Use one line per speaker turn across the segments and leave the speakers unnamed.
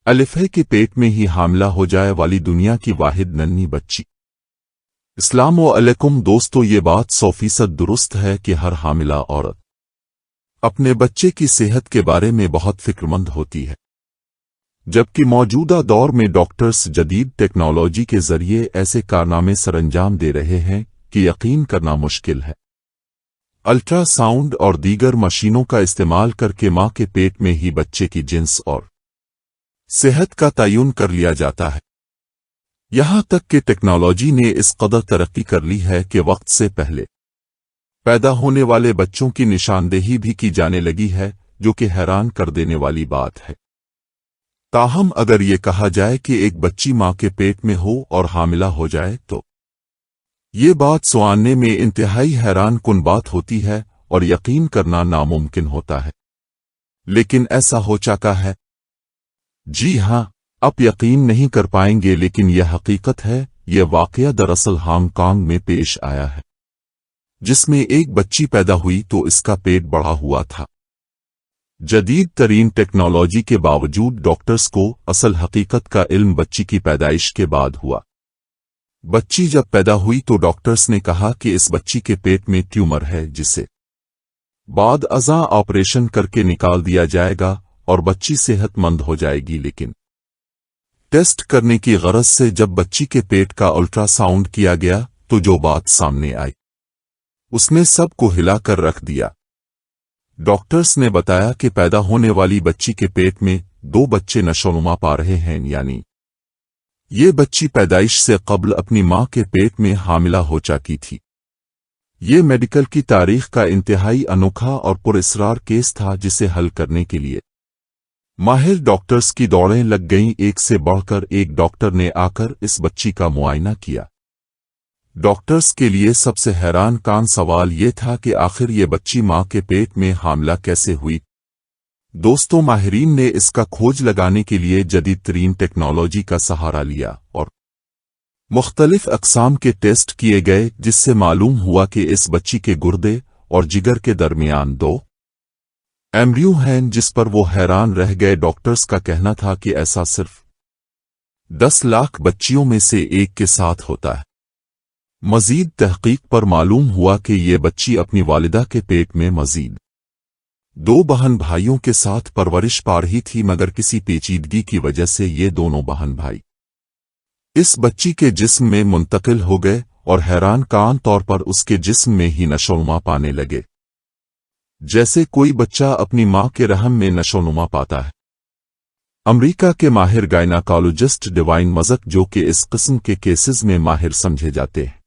الف ہے کہ پیٹ میں ہی حاملہ ہو جائے والی دنیا کی واحد ننھی بچی۔ السلام علیکم دوستو، یہ بات 100% درست ہے کہ ہر حاملہ عورت اپنے بچے کی صحت کے بارے میں بہت فکرمند ہوتی ہے، جبکہ موجودہ دور میں ڈاکٹرز جدید ٹیکنالوجی کے ذریعے ایسے کارنامے سر انجام دے رہے ہیں کہ یقین کرنا مشکل ہے۔ الٹرا ساؤنڈ اور دیگر مشینوں کا استعمال کر کے ماں کے پیٹ میں ہی بچے کی جنس اور صحت کا تعین کر لیا جاتا ہے۔ یہاں تک کہ ٹیکنالوجی نے اس قدر ترقی کر لی ہے کہ وقت سے پہلے پیدا ہونے والے بچوں کی نشاندہی بھی کی جانے لگی ہے، جو کہ حیران کر دینے والی بات ہے۔ تاہم اگر یہ کہا جائے کہ ایک بچی ماں کے پیٹ میں ہو اور حاملہ ہو جائے تو یہ بات سواننے میں انتہائی حیران کن بات ہوتی ہے اور یقین کرنا ناممکن ہوتا ہے، لیکن ایسا ہو چکا ہے۔ جی ہاں، آپ یقین نہیں کر پائیں گے، لیکن یہ حقیقت ہے۔ یہ واقعہ دراصل ہانگ کانگ میں پیش آیا ہے، جس میں ایک بچی پیدا ہوئی تو اس کا پیٹ بڑھا ہوا تھا۔ جدید ترین ٹیکنالوجی کے باوجود ڈاکٹرز کو اصل حقیقت کا علم بچی کی پیدائش کے بعد ہوا۔ بچی جب پیدا ہوئی تو ڈاکٹرز نے کہا کہ اس بچی کے پیٹ میں ٹیومر ہے، جسے بعد ازاں آپریشن کر کے نکال دیا جائے گا اور بچی صحت مند ہو جائے گی۔ لیکن ٹیسٹ کرنے کی غرض سے جب بچی کے پیٹ کا الٹرا ساؤنڈ کیا گیا تو جو بات سامنے آئی اس نے سب کو ہلا کر رکھ دیا۔ ڈاکٹرز نے بتایا کہ پیدا ہونے والی بچی کے پیٹ میں 2 بچے نشوونما پا رہے ہیں، یعنی یہ بچی پیدائش سے قبل اپنی ماں کے پیٹ میں حاملہ ہو چکی تھی۔ یہ میڈیکل کی تاریخ کا انتہائی انوکھا اور پراسرار کیس تھا، جسے حل کرنے کے لیے ماہر ڈاکٹرز کی دوڑیں لگ گئیں۔ ایک سے بڑھ کر ایک ڈاکٹر نے آ کر اس بچی کا معائنہ کیا۔ ڈاکٹرز کے لیے سب سے حیران کن سوال یہ تھا کہ آخر یہ بچی ماں کے پیٹ میں حاملہ کیسے ہوئی۔ دوستوں، ماہرین نے اس کا کھوج لگانے کے لیے جدید ترین ٹیکنالوجی کا سہارا لیا اور مختلف اقسام کے ٹیسٹ کیے گئے، جس سے معلوم ہوا کہ اس بچی کے گردے اور جگر کے درمیان 2 ایمبریو ہیں، جس پر وہ حیران رہ گئے۔ ڈاکٹرز کا کہنا تھا کہ ایسا صرف 10 لاکھ بچیوں میں سے ایک کے ساتھ ہوتا ہے۔ مزید تحقیق پر معلوم ہوا کہ یہ بچی اپنی والدہ کے پیٹ میں مزید 2 بہن بھائیوں کے ساتھ پرورش پا رہی تھی، مگر کسی پیچیدگی کی وجہ سے یہ دونوں بہن بھائی اس بچی کے جسم میں منتقل ہو گئے اور حیران کن طور پر اس کے جسم میں ہی نشوونما پانے لگے، جیسے کوئی بچہ اپنی ماں کے رحم میں نشوونما پاتا ہے۔ امریکہ کے ماہر گائناکالوجسٹ ڈیوائن مزک، جو کہ اس قسم کے کیسز میں ماہر سمجھے جاتے ہیں،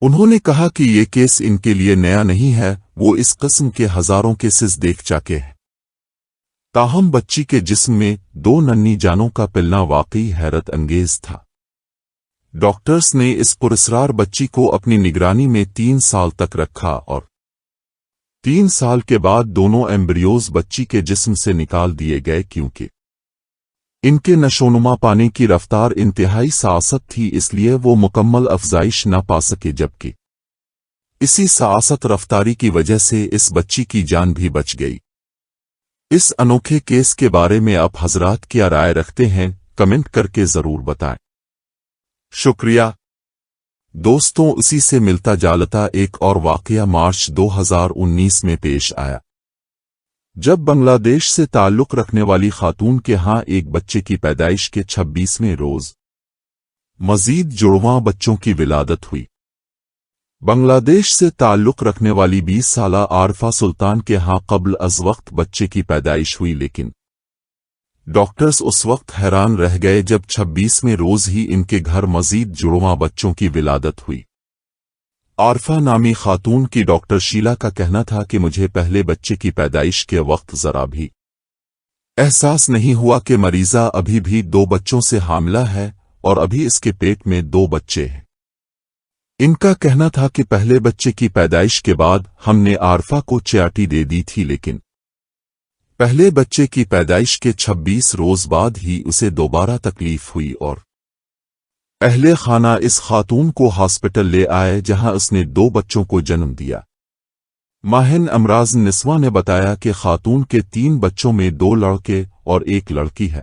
انہوں نے کہا کہ یہ کیس ان کے لیے نیا نہیں ہے، وہ اس قسم کے ہزاروں کیسز دیکھ چکے ہیں۔ تاہم بچی کے جسم میں 2 ننھی جانوں کا پلنا واقعی حیرت انگیز تھا۔ ڈاکٹرز نے اس پراسرار بچی کو اپنی نگرانی میں 3 سال تک رکھا اور 3 سال کے بعد دونوں ایمبریوز بچی کے جسم سے نکال دیے گئے، کیونکہ ان کے نشوونما پانے کی رفتار انتہائی سست تھی، اس لیے وہ مکمل افزائش نہ پا سکے، جبکہ اسی سست رفتاری کی وجہ سے اس بچی کی جان بھی بچ گئی۔ اس انوکھے کیس کے بارے میں آپ حضرات کیا رائے رکھتے ہیں؟ کمنٹ کر کے ضرور بتائیں۔ شکریہ دوستوں، اسی سے ملتا جالتا ایک اور واقعہ مارچ 2019 میں پیش آیا، جب بنگلہ دیش سے تعلق رکھنے والی خاتون کے ہاں ایک بچے کی پیدائش کے 26ویں روز مزید جڑواں بچوں کی ولادت ہوئی۔ بنگلہ دیش سے تعلق رکھنے والی 20 سالہ عارفہ سلطان کے ہاں قبل از وقت بچے کی پیدائش ہوئی، لیکن ڈاکٹرز اس وقت حیران رہ گئے جب 26ویں روز ہی ان کے گھر مزید جڑواں بچوں کی ولادت ہوئی۔ عارفہ نامی خاتون کی ڈاکٹر شیلا کا کہنا تھا کہ مجھے پہلے بچے کی پیدائش کے وقت ذرا بھی احساس نہیں ہوا کہ مریضہ ابھی بھی 2 بچوں سے حاملہ ہے اور ابھی اس کے پیٹ میں 2 بچے ہیں۔ ان کا کہنا تھا کہ پہلے بچے کی پیدائش کے بعد ہم نے عارفہ کو چیاٹی دے دی تھی، لیکن پہلے بچے کی پیدائش کے 26 روز بعد ہی اسے دوبارہ تکلیف ہوئی اور اہل خانہ اس خاتون کو ہاسپٹل لے آئے، جہاں اس نے 2 بچوں کو جنم دیا۔ ماہر امراض نسواں نے بتایا کہ خاتون کے 3 بچوں میں 2 لڑکے اور 1 لڑکی ہے۔